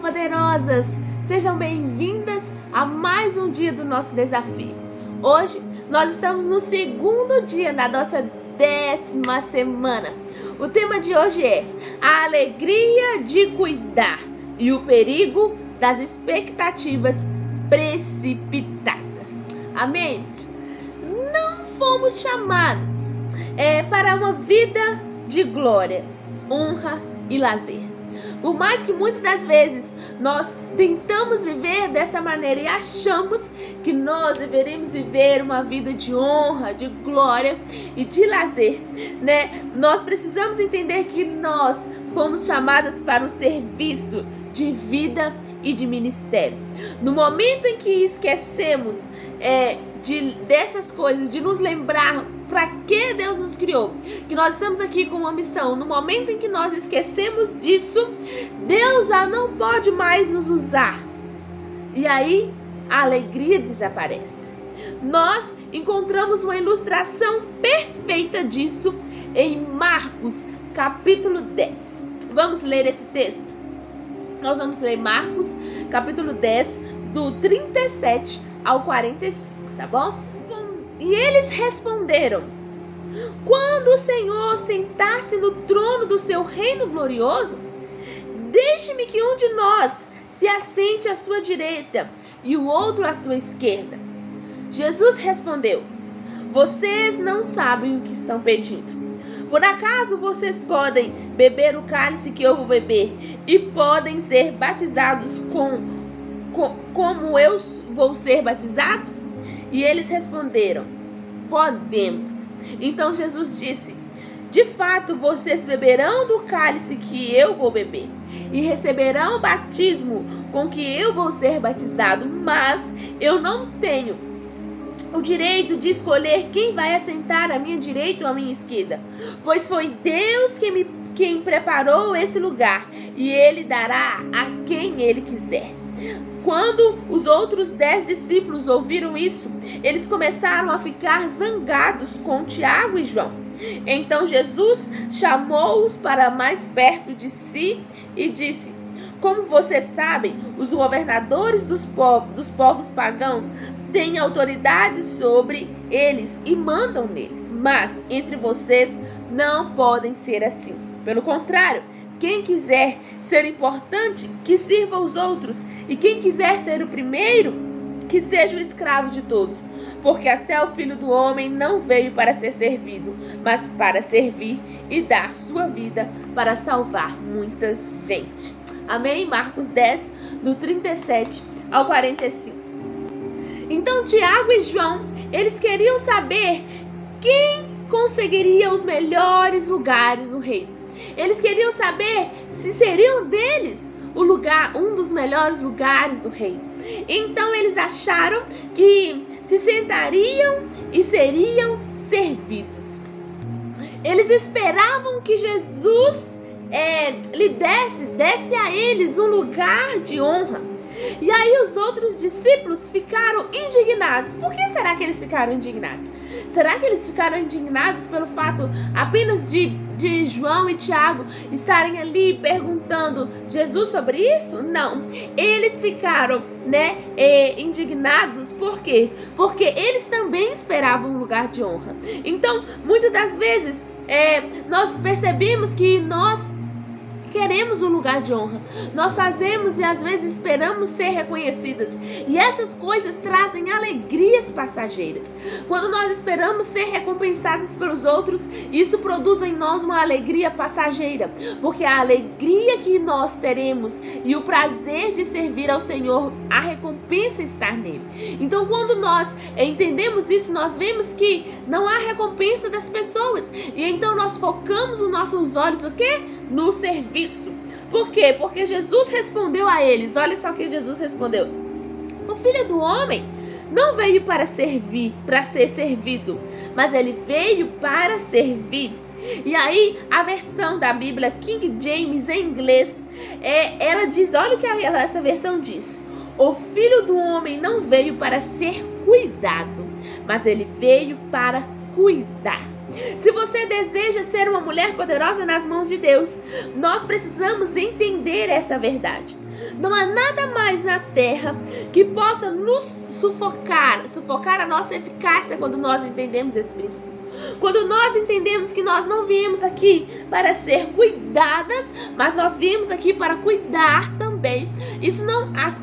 poderosas! Sejam bem-vindas a mais um dia do nosso desafio. Hoje nós estamos no segundo dia da nossa 10ª semana. O tema de hoje é a alegria de cuidar e o perigo das expectativas precipitadas. Amém? Não fomos chamados para uma vida de glória, honra e lazer. Por mais que muitas das vezes nós tentamos viver dessa maneira e achamos que nós deveríamos viver uma vida de honra, de glória e de lazer, né? Nós precisamos entender que nós fomos chamadas para o serviço de vida e de ministério. No momento em que esquecemos dessas coisas, de nos lembrar para que Deus nos criou, que nós estamos aqui com uma missão, no momento em que nós esquecemos disso, Deus já não pode mais nos usar. E aí a alegria desaparece. Nós encontramos uma ilustração perfeita disso em Marcos, capítulo 10. Vamos ler esse texto? Nós vamos ler Marcos, capítulo 10, do 37 ao 45, tá bom? E eles responderam: quando o Senhor sentar-se no trono do seu reino glorioso, deixe-me que um de nós se assente à sua direita e o outro à sua esquerda. Jesus respondeu: vocês não sabem o que estão pedindo. Por acaso vocês podem beber o cálice que eu vou beber e podem ser batizados como eu vou ser batizado? E eles responderam: podemos. Então Jesus disse: de fato vocês beberão do cálice que eu vou beber e receberão o batismo com que eu vou ser batizado, mas eu não tenho o direito de escolher quem vai assentar à minha direita ou à minha esquerda, pois foi Deus quem preparou esse lugar, e Ele dará a quem Ele quiser. Quando os outros 10 discípulos ouviram isso, eles começaram a ficar zangados com Tiago e João. Então Jesus chamou-os para mais perto de si e disse: como vocês sabem, os governadores dos povos pagãos têm autoridade sobre eles e mandam neles, mas entre vocês não podem ser assim. Pelo contrário, quem quiser ser importante, que sirva os outros, e quem quiser ser o primeiro, que seja o escravo de todos. Porque até o Filho do Homem não veio para ser servido, mas para servir e dar sua vida para salvar muita gente. Amém? Marcos 10, do 37 ao 45. Então Tiago e João, eles queriam saber quem conseguiria os melhores lugares no reino. Eles queriam saber se seriam deles um dos melhores lugares do reino. Então eles acharam que se sentariam e seriam servidos. Eles esperavam que Jesus desse a eles um lugar de honra. E aí os outros discípulos ficaram indignados. Por que será que eles ficaram indignados? Será que eles ficaram indignados pelo fato apenas de João e Tiago estarem ali perguntando Jesus sobre isso? Não. Eles ficaram indignados. Por quê? Porque eles também esperavam um lugar de honra. Então, muitas das vezes, nós percebemos que nós queremos um lugar de honra. Nós fazemos e às vezes esperamos ser reconhecidas. E essas coisas trazem alegrias passageiras. Quando nós esperamos ser recompensados pelos outros, isso produz em nós uma alegria passageira. Porque a alegria que nós teremos e o prazer de servir ao Senhor, a recompensa está nele. Então, quando nós entendemos isso, nós vemos que não há recompensa das pessoas. E então nós focamos os nossos olhos o quê? No serviço. Por quê? Porque Jesus respondeu a eles. Olha só o que Jesus respondeu: o Filho do Homem não veio para servir, para ser servido, mas ele veio para servir. E aí a versão da Bíblia King James em inglês, ela diz, olha o que essa versão diz: o Filho do Homem não veio para ser cuidado, mas ele veio para cuidar. Se você deseja ser uma mulher poderosa nas mãos de Deus, nós precisamos entender essa verdade. Não há nada mais na terra que possa nos sufocar a nossa eficácia quando nós entendemos esse princípio. Quando nós entendemos que nós não viemos aqui para ser cuidadas, mas nós viemos aqui para cuidar também. Isso não, as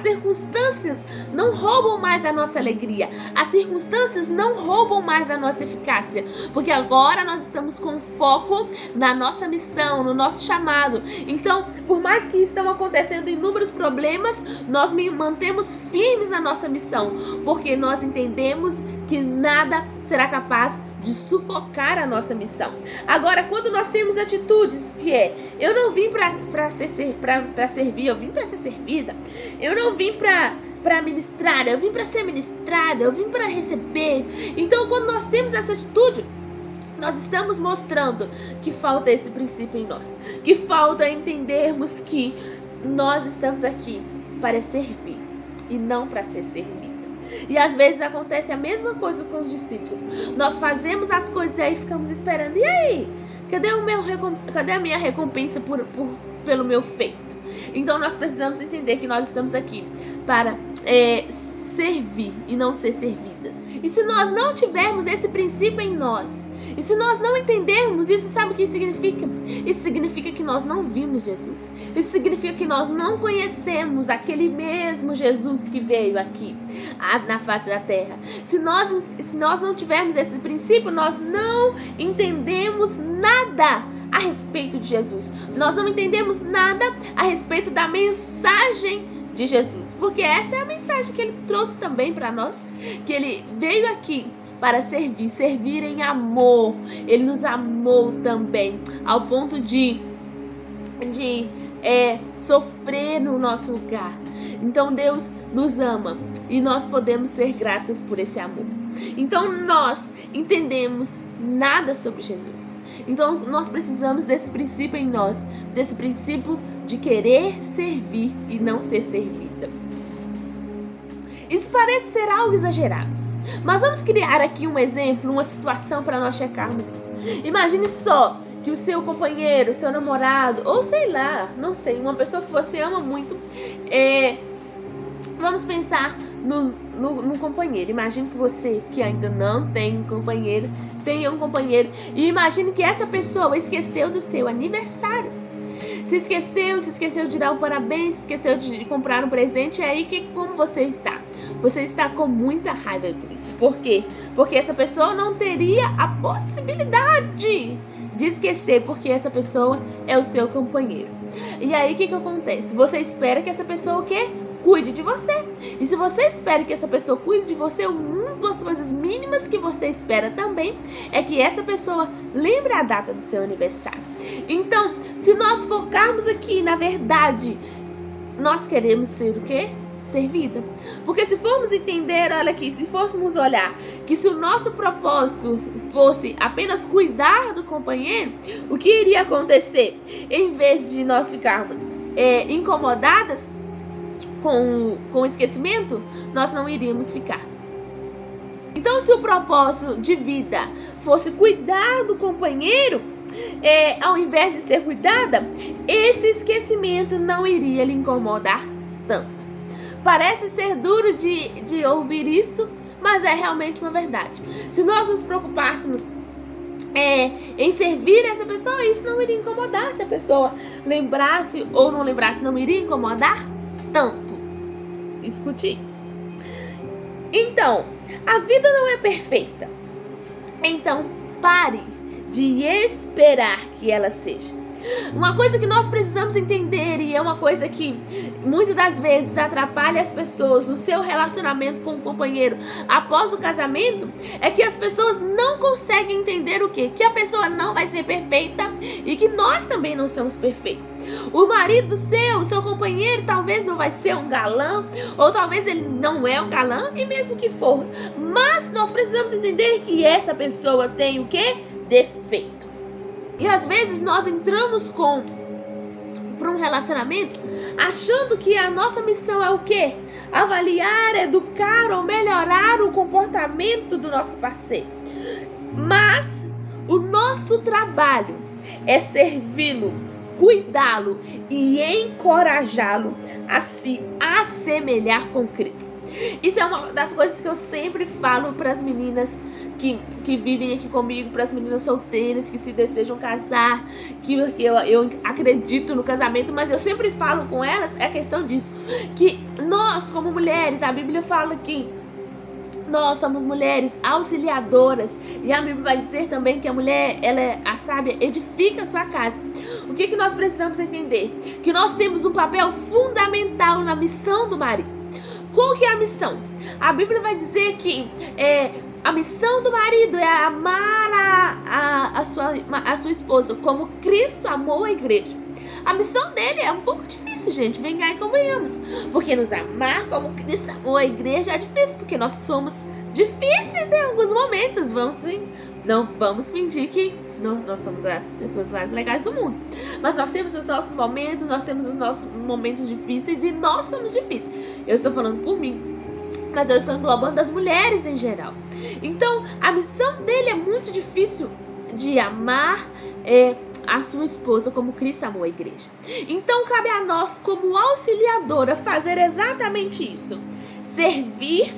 circunstâncias não roubam mais a nossa alegria. As circunstâncias não roubam mais a nossa eficácia, porque agora nós estamos com foco na nossa missão, no nosso chamado. Então, por mais que estão acontecendo inúmeros problemas, nós mantemos firmes na nossa missão, porque nós entendemos que nada será capaz de sufocar a nossa missão. Agora, quando nós temos atitudes que eu não vim para servir, eu vim para ser servida. Eu não vim para ministrar, eu vim para ser ministrada, eu vim para receber. Então, quando nós temos essa atitude, nós estamos mostrando que falta esse princípio em nós, que falta entendermos que nós estamos aqui para servir e não para ser servido. E às vezes acontece a mesma coisa com os discípulos. Nós fazemos as coisas e aí ficamos esperando. E aí? Cadê a minha recompensa pelo meu feito? Então nós precisamos entender que nós estamos aqui para servir e não ser servidas. E se nós não tivermos esse princípio em nós, e se nós não entendermos isso, sabe o que significa? Isso significa que nós não vimos Jesus. Isso significa que nós não conhecemos aquele mesmo Jesus que veio aqui na face da terra. Se nós não tivermos esse princípio, nós não entendemos nada a respeito de Jesus. Nós não entendemos nada a respeito da mensagem de Jesus. Porque essa é a mensagem que ele trouxe também para nós. Que ele veio aqui para servir em amor. Ele nos amou também, ao ponto de sofrer no nosso lugar. Então Deus nos ama e nós podemos ser gratas por esse amor. Então nós entendemos nada sobre Jesus. Então nós precisamos desse princípio em nós, desse princípio de querer servir e não ser servida. Isso parece ser algo exagerado, mas vamos criar aqui um exemplo, uma situação para nós checarmos isso. Imagine só que o seu companheiro, seu namorado, ou sei lá, não sei, uma pessoa que você ama muito, vamos pensar no companheiro. Imagine que você, que ainda não tem um companheiro, tenha um companheiro. E imagine que essa pessoa esqueceu do seu aniversário. Se esqueceu de dar um parabéns, se esqueceu de comprar um presente. É aí como você está? Você está com muita raiva por isso. Por quê? Porque essa pessoa não teria a possibilidade de esquecer, porque essa pessoa é o seu companheiro. E aí o que acontece? Você espera que essa pessoa cuide de você. E se você espera que essa pessoa cuide de você, uma das coisas mínimas que você espera também é que essa pessoa lembre a data do seu aniversário. Então, se nós focarmos aqui, na verdade, nós queremos ser o quê? Servida. Porque se formos entender, olha aqui, se formos olhar que se o nosso propósito fosse apenas cuidar do companheiro, o que iria acontecer? Em vez de nós ficarmos incomodadas com o esquecimento, nós não iríamos ficar. Então, se o propósito de vida fosse cuidar do companheiro, ao invés de ser cuidada, esse esquecimento não iria lhe incomodar tanto. Parece ser duro de ouvir isso, mas é realmente uma verdade. Se nós nos preocupássemos em servir essa pessoa, isso não iria incomodar. Se a pessoa lembrasse ou não lembrasse, não iria incomodar tanto. Escute isso. Então, a vida não é perfeita. Então, pare de esperar que ela seja. Uma coisa que nós precisamos entender, e é uma coisa que muitas das vezes atrapalha as pessoas no seu relacionamento com o companheiro após o casamento, é que as pessoas não conseguem entender o quê? Que a pessoa não vai ser perfeita e que nós também não somos perfeitos. O marido seu companheiro, talvez não vai ser um galã, ou talvez ele não é um galã, e mesmo que for, mas nós precisamos entender que essa pessoa tem o quê? Defeito. E às vezes nós entramos para um relacionamento achando que a nossa missão é o quê? Avaliar, educar ou melhorar o comportamento do nosso parceiro. Mas o nosso trabalho é servi-lo, cuidá-lo e encorajá-lo a se assemelhar com Cristo. Isso é uma das coisas que eu sempre falo para as meninas que vivem aqui comigo, para as meninas solteiras que se desejam casar, que eu acredito no casamento, mas eu sempre falo com elas, é a questão disso, que nós como mulheres, a Bíblia fala que nós somos mulheres auxiliadoras, e a Bíblia vai dizer também que a mulher, ela é a sábia, edifica a sua casa. O que nós precisamos entender? Que nós temos um papel fundamental na missão do marido. Qual que é a missão? A Bíblia vai dizer que a missão do marido é amar a sua esposa como Cristo amou a igreja. A missão dele é um pouco difícil, gente, vem cá e convenhamos. Porque nos amar como Cristo amou a igreja é difícil, porque nós somos difíceis em alguns momentos. Não vamos fingir que nós somos as pessoas mais legais do mundo. Mas nós temos os nossos momentos, nós temos os nossos momentos difíceis e nós somos difíceis. Eu estou falando por mim, mas eu estou englobando as mulheres em geral. Então, a missão dele é muito difícil, de amar a sua esposa como Cristo amou a igreja. Então, cabe a nós, como auxiliadora, fazer exatamente isso: servir,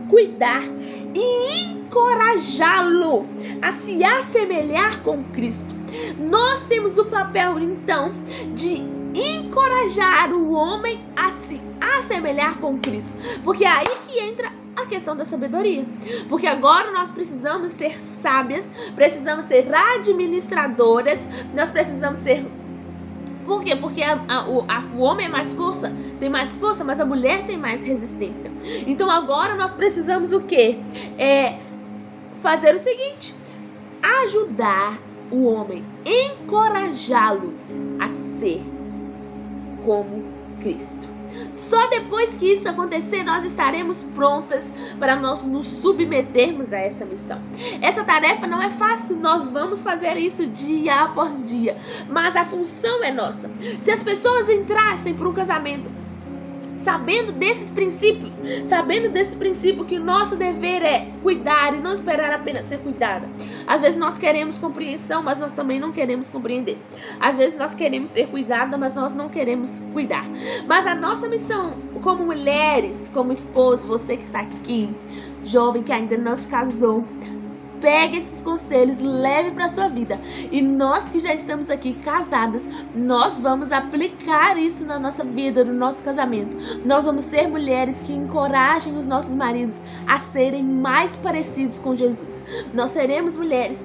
cuidar e encorajá-lo a se assemelhar com Cristo. Nós temos o papel, então, de encorajar o homem a se assemelhar com Cristo, porque é aí que entra a questão da sabedoria, porque agora nós precisamos ser sábias, precisamos ser administradoras, nós precisamos ser... Por quê? Porque o homem tem mais força, mas a mulher tem mais resistência. Então agora nós precisamos o quê? Fazer o seguinte: ajudar o homem, encorajá-lo a ser como Cristo. Só depois que isso acontecer, nós estaremos prontas para nós nos submetermos a essa missão. Essa tarefa não é fácil, nós vamos fazer isso dia após dia, mas a função é nossa. Se as pessoas entrassem para um casamento sabendo desses princípios, sabendo desse princípio que o nosso dever é cuidar e não esperar apenas ser cuidada. Às vezes nós queremos compreensão, mas nós também não queremos compreender. Às vezes nós queremos ser cuidada, mas nós não queremos cuidar. Mas a nossa missão como mulheres, como esposa, você que está aqui, jovem que ainda não se casou, pegue esses conselhos, leve para a sua vida. E nós que já estamos aqui casadas, nós vamos aplicar isso na nossa vida, no nosso casamento. Nós vamos ser mulheres que encorajem os nossos maridos a serem mais parecidos com Jesus. Nós seremos mulheres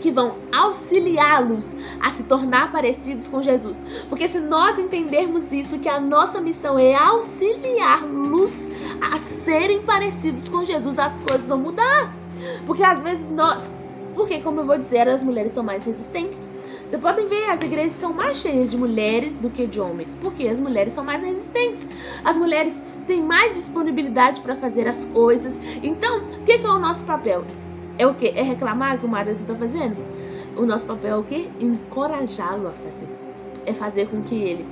que vão auxiliá-los a se tornar parecidos com Jesus. Porque se nós entendermos isso, que a nossa missão é auxiliá-los a serem parecidos com Jesus, as coisas vão mudar. Porque às vezes porque como eu vou dizer, as mulheres são mais resistentes. Vocês podem ver, as igrejas são mais cheias de mulheres do que de homens, porque as mulheres são mais resistentes. As mulheres têm mais disponibilidade para fazer as coisas. Então, o que é o nosso papel? É o quê? É reclamar que o marido está fazendo? O nosso papel é o quê? Encorajá-lo a fazer. É fazer com que ele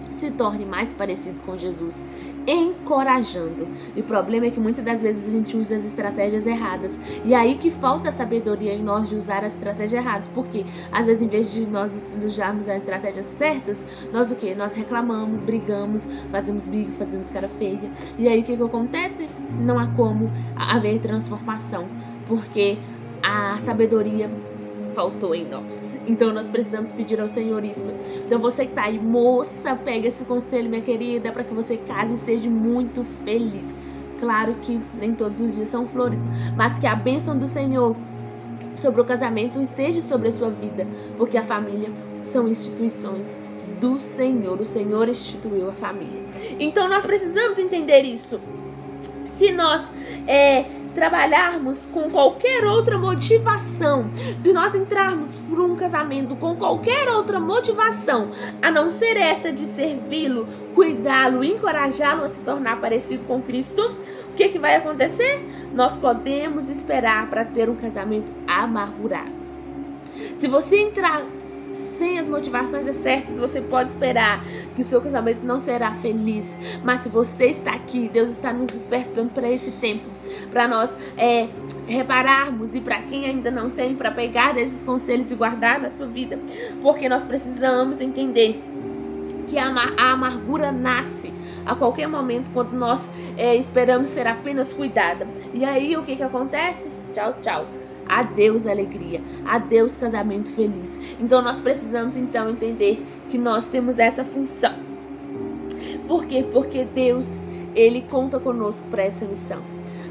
se torne mais parecido com Jesus, encorajando. E o problema é que muitas das vezes a gente usa as estratégias erradas. E aí que falta a sabedoria em nós de usar as estratégias erradas. Porque às vezes, em vez de nós usarmos as estratégias certas, nós o quê? Nós reclamamos, brigamos, fazemos bico, fazemos cara feia. E aí o que acontece? Não há como haver transformação, porque a sabedoria faltou em nós. Então nós precisamos pedir ao Senhor isso. Então você que tá aí, moça, pega esse conselho, minha querida, para que você case e seja muito feliz. Claro que nem todos os dias são flores, mas que a bênção do Senhor sobre o casamento esteja sobre a sua vida, porque a família são instituições do Senhor. O Senhor instituiu a família. Então nós precisamos entender isso. Se nós trabalharmos com qualquer outra motivação, se nós entrarmos por um casamento com qualquer outra motivação, a não ser essa de servi-lo, cuidá-lo, encorajá-lo a se tornar parecido com Cristo, o que vai acontecer? Nós podemos esperar para ter um casamento amargurado. Se você entrar sem as motivações certas, você pode esperar que o seu casamento não será feliz. Mas se você está aqui, Deus está nos despertando para esse tempo, para nós repararmos, e para quem ainda não tem, para pegar esses conselhos e guardar na sua vida, porque nós precisamos entender que a amargura nasce a qualquer momento quando nós esperamos ser apenas cuidada. E aí o que acontece? Tchau, tchau. Adeus alegria, adeus casamento feliz. Então nós precisamos então entender que nós temos essa função. Por quê? Porque Deus, Ele conta conosco para essa missão.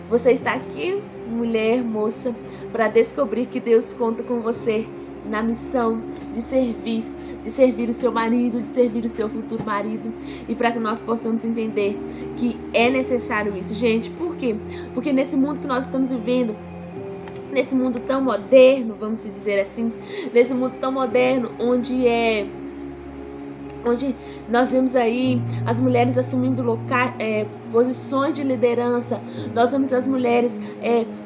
Você está aqui, mulher, moça, para descobrir que Deus conta com você na missão de servir o seu marido, de servir o seu futuro marido, e para que nós possamos entender que é necessário isso. Gente, por quê? Porque nesse mundo que nós estamos vivendo, nesse mundo tão moderno, vamos dizer assim, nesse mundo tão moderno, onde nós vemos aí as mulheres assumindo posições de liderança, nós vemos as mulheres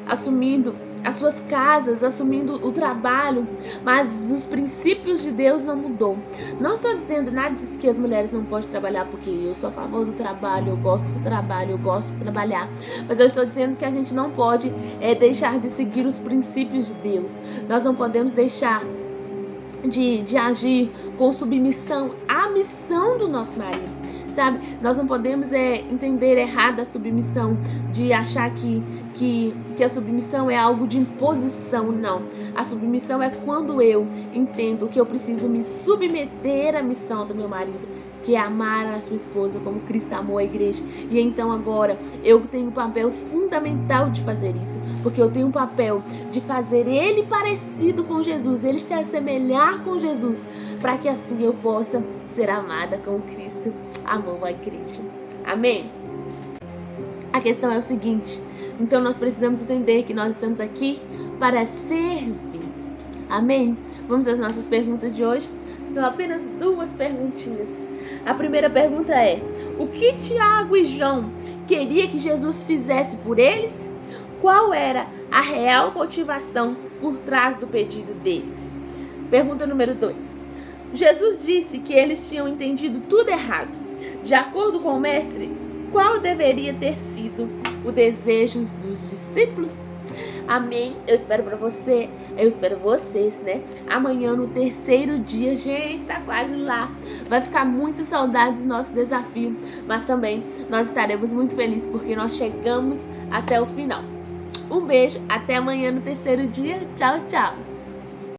assumindo as suas casas, assumindo o trabalho, mas os princípios de Deus não mudou. Não estou dizendo nada disso que as mulheres não podem trabalhar, porque eu sou a favor do trabalho, eu gosto do trabalho, eu gosto de trabalhar, mas eu estou dizendo que a gente não pode deixar de seguir os princípios de Deus. Nós não podemos deixar de agir com submissão à missão do nosso marido, sabe? Nós não podemos entender errado a submissão, de achar que a submissão é algo de imposição. Não, a submissão é quando eu entendo que eu preciso me submeter à missão do meu marido, que é amar a sua esposa como Cristo amou a igreja. E então agora eu tenho um papel fundamental de fazer isso, porque eu tenho um papel de fazer ele parecido com Jesus, ele se assemelhar com Jesus, para que assim eu possa ser amada como Cristo amou a igreja. Amém? A questão é o seguinte: então nós precisamos entender que nós estamos aqui para servir. Amém? Vamos às nossas perguntas de hoje. São apenas 2 perguntinhas. A primeira pergunta é: o que Tiago e João queria que Jesus fizesse por eles? Qual era a real motivação por trás do pedido deles? Pergunta número 2. Jesus disse que eles tinham entendido tudo errado. De acordo com o mestre, qual deveria ter sido o desejo dos discípulos? Amém? Eu espero vocês, né? Amanhã, no 3º dia, gente, tá quase lá. Vai ficar muita saudade do nosso desafio, mas também nós estaremos muito felizes porque nós chegamos até o final. Um beijo, até amanhã no 3º dia. Tchau, tchau.